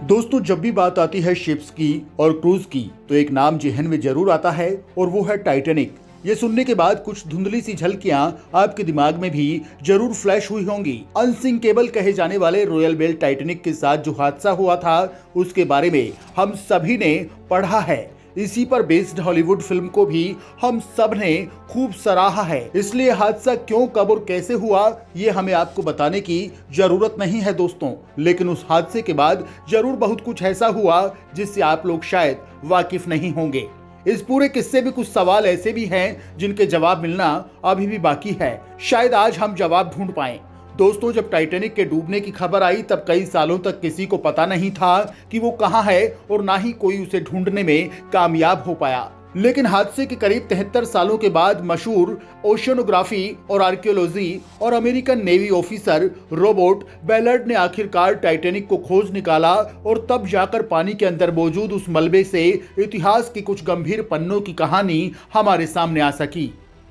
दोस्तों, जब भी बात आती है शिप्स की और क्रूज की तो एक नाम जेहन में जरूर आता है और वो है टाइटैनिक। ये सुनने के बाद कुछ धुंधली सी झलकियां आपके दिमाग में भी जरूर फ्लैश हुई होंगी। अनसिंकेबल कहे जाने वाले रॉयल बेल टाइटैनिक के साथ जो हादसा हुआ था उसके बारे में हम सभी ने पढ़ा है। इसी पर बेस्ड हॉलीवुड फिल्म को भी हम सब ने खूब सराहा है। इसलिए हादसा क्यों, कब और कैसे हुआ ये हमें आपको बताने की जरूरत नहीं है दोस्तों। लेकिन उस हादसे के बाद जरूर बहुत कुछ ऐसा हुआ जिससे आप लोग शायद वाकिफ नहीं होंगे। इस पूरे किस्से में कुछ सवाल ऐसे भी हैं जिनके जवाब मिलना अभी भी बाकी है। शायद आज हम जवाब ढूंढ पाएं। दोस्तों, जब टाइटैनिक के डूबने की खबर आई तब कई सालों तक किसी को पता नहीं था कि वो कहां है और ना ही कोई उसे ढूंढने में कामयाब हो पाया। लेकिन हादसे के करीब 73 सालों के बाद मशहूर ओशियनोग्राफी और आर्कियोलॉजी और अमेरिकन नेवी ऑफिसर रॉबर्ट बेलर्ड ने आखिरकार टाइटैनिक को खोज निकाला और तब जाकर पानी के अंदर मौजूद उस मलबे से इतिहास की कुछ गंभीर पन्नों की कहानी हमारे सामने आ सकी।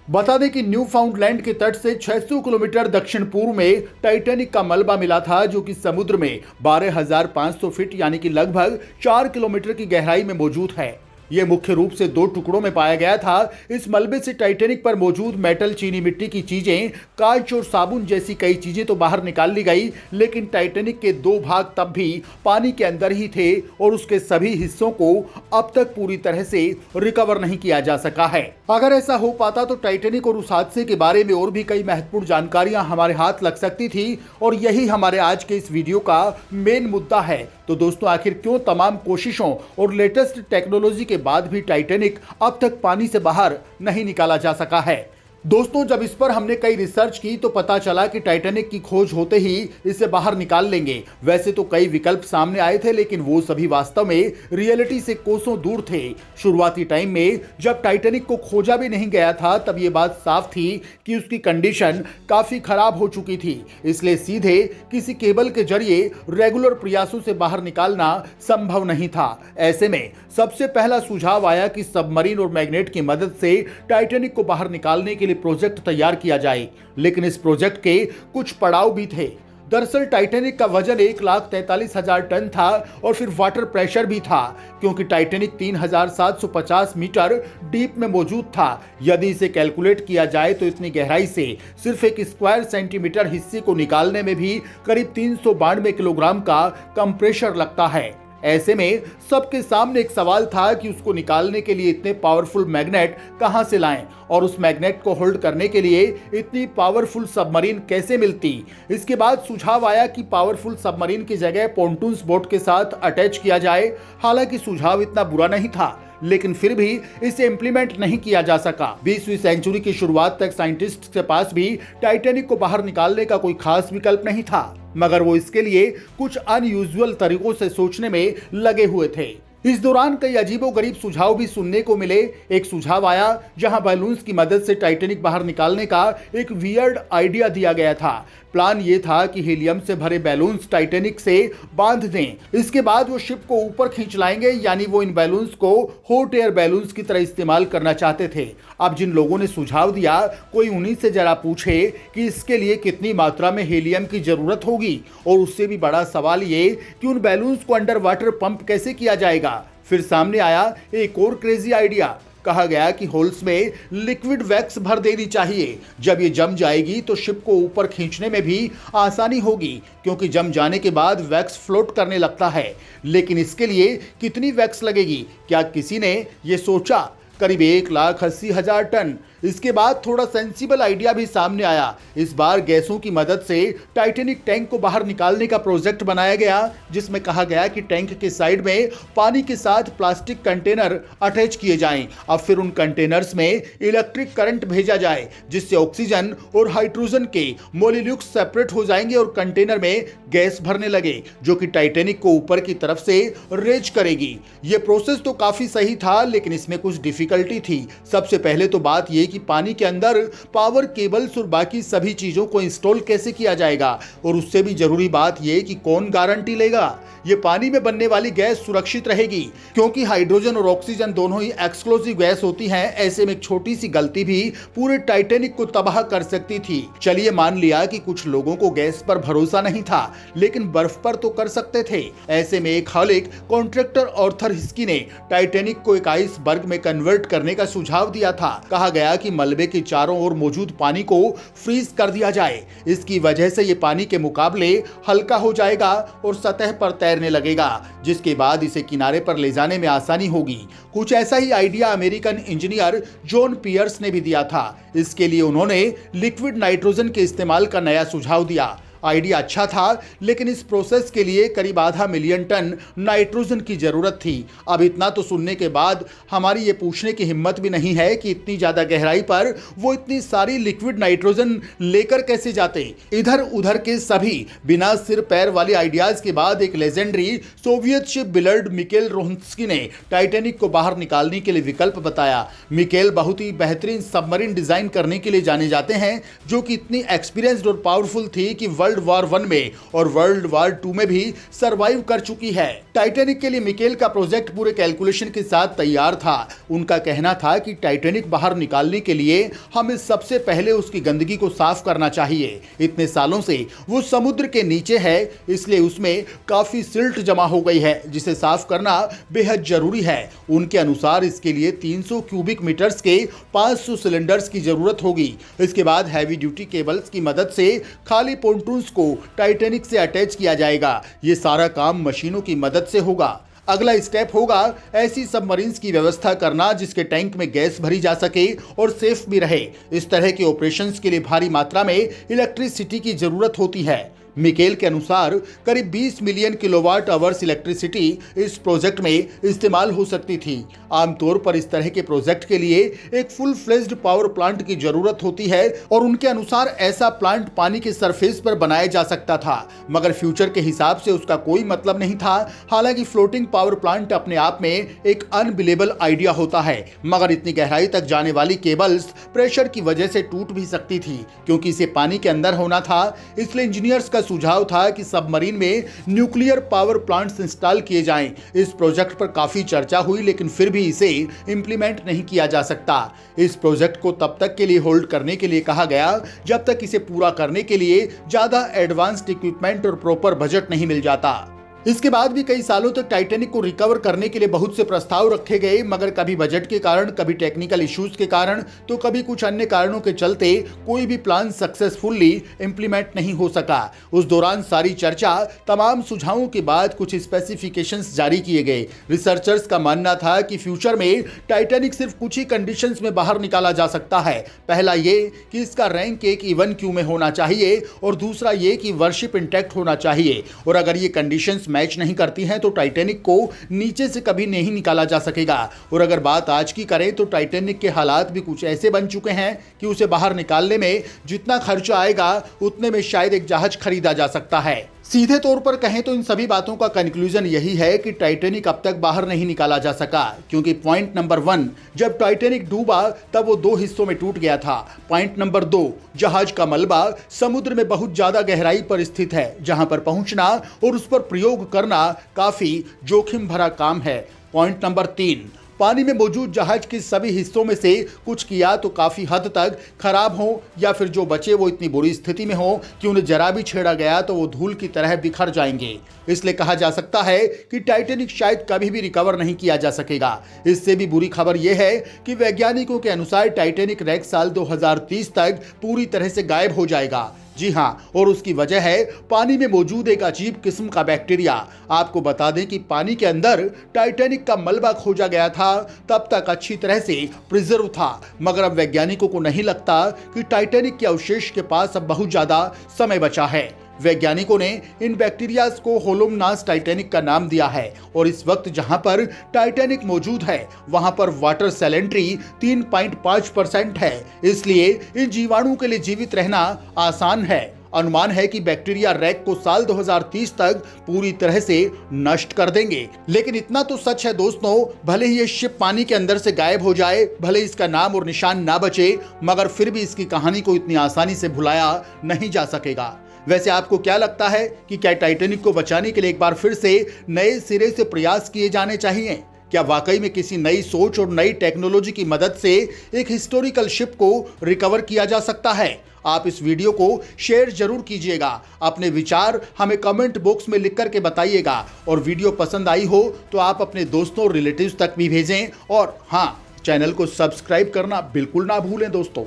बता दें कि न्यू फाउंडलैंड के तट से 600 किलोमीटर दक्षिण पूर्व में टाइटैनिक का मलबा मिला था, जो कि समुद्र में 12,500 फीट यानी कि लगभग 4 किलोमीटर की गहराई में मौजूद है। यह मुख्य रूप से 2 टुकड़ों में पाया गया था। इस मलबे से टाइटैनिक पर मौजूद मेटल, चीनी मिट्टी की चीजें, कांच और साबुन जैसी कई चीजें तो बाहर निकाल ली गई, लेकिन टाइटैनिक के 2 भाग तब भी पानी के अंदर ही थे और उसके सभी हिस्सों को अब तक पूरी तरह से रिकवर नहीं किया जा सका है। अगर ऐसा हो पाता तो टाइटैनिक और उस हादसे के बारे में और भी कई महत्वपूर्ण जानकारियां हमारे हाथ लग सकती थी और यही हमारे आज के इस वीडियो का मेन मुद्दा है। तो दोस्तों, आखिर क्यों तमाम कोशिशों और लेटेस्ट टेक्नोलॉजी के बाद भी टाइटैनिक अब तक पानी से बाहर नहीं निकाला जा सका है? दोस्तों, जब इस पर हमने कई रिसर्च की तो पता चला कि टाइटैनिक की खोज होते ही इसे बाहर निकाल लेंगे। वैसे तो कई विकल्प सामने आए थे, लेकिन वो सभी वास्तव में रियलिटी से कोसों दूर थे। शुरुआती टाइम में जब टाइटैनिक को खोजा भी नहीं गया था तब ये बात साफ थी कि उसकी कंडीशन काफी खराब हो चुकी थी, इसलिए सीधे किसी केबल के जरिए रेगुलर प्रयासों से बाहर निकालना संभव नहीं था। ऐसे में सबसे पहला सुझाव आया कि सबमरीन और मैग्नेट की मदद से टाइटैनिक को बाहर निकालने के लिए प्रोजेक्ट तैयार किया जाए। लेकिन इस प्रोजेक्ट के कुछ पड़ाव भी थे। दरअसल टाइटैनिक का वजन 1,43,000 टन था और फिर वाटर प्रेशर भी था, क्योंकि टाइटैनिक 3,750 मीटर डीप में मौजूद था। यदि इसे कैलकुलेट किया जाए तो इतनी गहराई से सिर्फ एक स्क्वायर सेंटीमीटर हिस्से को निकालने में भी करीब 392 किलोग्राम का कंप्रेशर लगता है। ऐसे में सबके सामने एक सवाल था कि उसको निकालने के लिए इतने पावरफुल मैग्नेट कहां से लाएं और उस मैग्नेट को होल्ड करने के लिए इतनी पावरफुल सबमरीन कैसे मिलती। इसके बाद सुझाव आया कि पावरफुल सबमरीन की जगह पोंटून्स बोट के साथ अटैच किया जाए। हालांकि सुझाव इतना बुरा नहीं था, लेकिन फिर भी इसे इंप्लीमेंट नहीं किया जा सका। 20वीं सेंचुरी की शुरुआत तक साइंटिस्ट के पास भी टाइटैनिक को बाहर निकालने का कोई खास विकल्प नहीं था, मगर वो इसके लिए कुछ अनयूजुअल तरीकों से सोचने में लगे हुए थे। इस दौरान कई अजीबोगरीब सुझाव भी सुनने को मिले। एक सुझाव आया जहां बैलून्स की मदद से टाइटैनिक बाहर निकालने का एक वियर्ड आइडिया दिया गया था। प्लान ये था कि हीलियम से भरे बैलून्स टाइटैनिक से बांध दें। इसके बाद वो शिप को ऊपर खींच लाएंगे, यानी वो इन बैलून्स को हॉट एयर बैलून्स की तरह इस्तेमाल करना चाहते थे। अब जिन लोगों ने सुझाव दिया, कोई उन्हीं से जरा पूछे कि इसके लिए कितनी मात्रा में हीलियम की जरूरत होगी, और उससे भी बड़ा सवाल ये कि उन बैलून्स को अंडर वाटर पंप कैसे किया जाएगा। फिर सामने आया एक और क्रेजी आइडिया। कहा गया कि होल्स में लिक्विड वैक्स भर देनी चाहिए। जब ये जम जाएगी तो शिप को ऊपर खींचने में भी आसानी होगी, क्योंकि जम जाने के बाद वैक्स फ्लोट करने लगता है। लेकिन इसके लिए कितनी वैक्स लगेगी, क्या किसी ने ये सोचा? करीब 1,80,000 टन। इसके बाद थोड़ा सेंसिबल आइडिया भी सामने आया। इस बार गैसों की मदद से टाइटैनिक टैंक को बाहर निकालने का प्रोजेक्ट बनाया गया, जिसमें कहा गया कि टैंक के साइड में पानी के साथ प्लास्टिक कंटेनर अटैच किए जाएं। अब फिर उन कंटेनर्स में इलेक्ट्रिक करंट भेजा जाए, जिससे ऑक्सीजन और हाइड्रोजन के मोलिक्यूल्स सेपरेट हो जाएंगे और कंटेनर में गैस भरने लगे, जो कि टाइटैनिक को ऊपर की तरफ से रेज करेगी। यह प्रोसेस तो काफी सही था, लेकिन इसमें कुछ डिफिकल्टी थी। सबसे पहले तो बात यह चाहिए कि पानी के अंदर पावर केबल्स और बाकी सभी चीजों को इंस्टॉल कैसे किया जाएगा, और उससे भी जरूरी बात यह कि कौन गारंटी लेगा ये पानी में बनने वाली गैस सुरक्षित रहेगी, क्योंकि हाइड्रोजन और ऑक्सीजन दोनों ही एक्सप्लोसिव गैस होती हैं। ऐसे में एक छोटी सी गलती भी पूरे टाइटैनिक को तबाह कर सकती थी। चलिए मान लिया कि कुछ लोगों को गैस पर भरोसा नहीं था, लेकिन बर्फ पर तो कर सकते थे। ऐसे में एक हॉलिक कॉन्ट्रैक्टर आर्थर हिस्की ने टाइटैनिक को एक आइसबर्ग में कन्वर्ट करने का सुझाव दिया था। कहा गया कि मलबे के चारों ओर मौजूद पानी को फ्रीज कर दिया जाए। इसकी वजह से ये पानी के मुकाबले हल्का हो जाएगा और सतह पर तैरने लगेगा, जिसके बाद इसे किनारे पर ले जाने में आसानी होगी। कुछ ऐसा ही idea American engineer John Pierce ने भी दिया था। इसके लिए उन्होंने लिक्विड नाइट्रोजन के इस्तेमाल का नया सुझाव दिया। आइडिया अच्छा था, लेकिन इस प्रोसेस के लिए करीब 0.5 मिलियन टन नाइट्रोजन की जरूरत थी। अब इतना तो सुनने के बाद हमारी ये पूछने की हिम्मत भी नहीं है कि इतनी ज्यादा गहराई पर वो इतनी सारी लिक्विड नाइट्रोजन लेकर कैसे जाते। इधर उधर के सभी बिना सिर पैर वाले आइडियाज के बाद एक legendary Soviet ship builder Mikhail Rohanski ने टाइटैनिक को बाहर निकालने के लिए विकल्प बताया। मिकेल बहुत ही बेहतरीन सबमरीन डिजाइन करने के लिए जाने जाते हैं, जो कि इतनी एक्सपीरियंस्ड और पावरफुल थी कि वर्ल्ड वॉर 1 में और वर्ल्ड वॉर 2 में भी सरवाइव कर चुकी है। टाइटैनिक के लिए मिकेल का प्रोजेक्ट पूरे कैलकुलेशन के साथ तैयार था। उनका कहना था कि टाइटैनिक बाहर निकालने के लिए हमें सबसे पहले उसकी गंदगी को साफ करना चाहिए। इतने सालों से वो समुद्र के नीचे है, इसलिए उसमें काफी सिल्ट जमा हो गई है, जिसे साफ करना बेहद जरूरी है। उनके अनुसार इसके लिए 300 क्यूबिक मीटर्स के 500 सिलेंडर्स की जरूरत होगी। इसके बाद हैवी ड्यूटी केबल्स की मदद से खाली पोंटून को टाइटैनिक से अटैच किया जाएगा। ये सारा काम मशीनों की मदद से होगा। अगला स्टेप होगा ऐसी सबमरीन्स की व्यवस्था करना जिसके टैंक में गैस भरी जा सके और सेफ भी रहे। इस तरह के ऑपरेशंस के लिए भारी मात्रा में इलेक्ट्रिसिटी की जरूरत होती है। मिकेल के अनुसार करीब 20 मिलियन किलोवाट आवर्स इलेक्ट्रिसिटी इस प्रोजेक्ट में इस्तेमाल हो सकती थी। आमतौर पर इस तरह के प्रोजेक्ट के लिए एक फुल फ्लेज्ड पावर प्लांट की जरूरत होती है, और उनके अनुसार ऐसा प्लांट पानी के सरफेस पर बनाया जा सकता था, मगर फ्यूचर के हिसाब से उसका कोई मतलब नहीं था। हालांकि फ्लोटिंग पावर प्लांट अपने आप में एक अनबिलीवेबल आइडिया होता है, मगर इतनी गहराई तक जाने वाली केबल्स प्रेशर की वजह से टूट भी सकती थी। क्योंकि इसे पानी के अंदर होना था, इसलिए इंजीनियर्स का सुझाव था कि सबमरीन में न्यूक्लियर पावर प्लांट्स इंस्टॉल किए जाएं। इस प्रोजेक्ट पर काफी चर्चा हुई, लेकिन फिर भी इसे इंप्लीमेंट नहीं किया जा सकता। इस प्रोजेक्ट को तब तक के लिए होल्ड करने के लिए कहा गया जब तक इसे पूरा करने के लिए ज्यादा एडवांस्ड इक्विपमेंट और प्रॉपर बजट नहीं मिल जाता। इसके बाद भी कई सालों तक टाइटैनिक को रिकवर करने के लिए बहुत से प्रस्ताव रखे गए, मगर कभी बजट के कारण, कभी टेक्निकल इश्यूज के कारण, तो कभी कुछ अन्य कारणों के चलते कोई भी प्लान सक्सेसफुली इंप्लीमेंट नहीं हो सका। उस दौरान सारी चर्चा, तमाम सुझावों के बाद कुछ स्पेसिफिकेशंस जारी किए गए। रिसर्चर्स का मानना था कि फ्यूचर में टाइटैनिक सिर्फ कुछ ही कंडीशंस में बाहर निकाला जा सकता है। पहला ये कि इसका रैंक एक इवन क्यू में होना चाहिए, और दूसरा ये कि वर्शिप इंटैक्ट होना चाहिए, और अगर ये कंडीशंस मैच नहीं करती हैं तो टाइटैनिक को नीचे से कभी नहीं निकाला जा सकेगा। और अगर बात आज की करें तो टाइटैनिक के हालात भी कुछ ऐसे बन चुके हैं कि उसे बाहर निकालने में जितना खर्चा आएगा उतने में शायद एक जहाज खरीदा जा सकता है। सीधे तौर पर कहें तो इन सभी बातों का कंक्लूजन यही है कि टाइटैनिक अब तक बाहर नहीं निकाला जा सका, क्योंकि पॉइंट नंबर 1, जब टाइटैनिक डूबा तब वो 2 हिस्सों में टूट गया था। पॉइंट नंबर 2, जहाज का मलबा समुद्र में बहुत ज्यादा गहराई पर स्थित है, जहां पर पहुंचना और उस पर प्रयोग करना काफी जोखिम भरा काम है। पॉइंट नंबर 3, पानी में मौजूद जहाज के सभी हिस्सों में से कुछ किया तो काफी हद तक खराब हो, या फिर जो बचे वो इतनी बुरी स्थिति में हो कि उन्हें जरा भी छेड़ा गया तो वो धूल की तरह बिखर जाएंगे। इसलिए कहा जा सकता है कि टाइटैनिक शायद कभी भी रिकवर नहीं किया जा सकेगा। इससे भी बुरी खबर यह है कि वैज्ञानिकों के अनुसार टाइटैनिक रैक साल 2030 तक पूरी तरह से गायब हो जाएगा। जी हाँ, और उसकी वजह है पानी में मौजूद एक अजीब किस्म का बैक्टीरिया। आपको बता दें कि पानी के अंदर टाइटैनिक का मलबा खोजा गया था तब तक अच्छी तरह से प्रिजर्व था, मगर अब वैज्ञानिकों को नहीं लगता कि टाइटैनिक के अवशेष के पास अब बहुत ज्यादा समय बचा है। वैज्ञानिकों ने इन बैक्टीरियाज को होलोमनास टाइटैनिक का नाम दिया है, और इस वक्त जहां पर टाइटैनिक मौजूद है वहां पर वाटर सैलेंट्री 3.5% है। इसलिए इन जीवाणुओं के लिए जीवित रहना आसान है। अनुमान है कि बैक्टीरिया रैक को साल 2030 तक पूरी तरह से नष्ट कर देंगे। लेकिन इतना तो सच है दोस्तों, भले ही ये शिप पानी के अंदर से गायब हो जाए, भले इसका नाम और निशान ना बचे, मगर फिर भी इसकी कहानी को इतनी आसानी से भुलाया नहीं जा सकेगा। वैसे आपको क्या लगता है कि क्या टाइटैनिक को बचाने के लिए एक बार फिर से नए सिरे से प्रयास किए जाने चाहिए? क्या वाकई में किसी नई सोच और नई टेक्नोलॉजी की मदद से एक हिस्टोरिकल शिप को रिकवर किया जा सकता है? आप इस वीडियो को शेयर जरूर कीजिएगा। अपने विचार हमें कमेंट बॉक्स में लिख करके बताइएगा और वीडियो पसंद आई हो तो आप अपने दोस्तों और रिलेटिव्स तक भी भेजें और हाँ, चैनल को सब्सक्राइब करना बिल्कुल ना भूलें दोस्तों।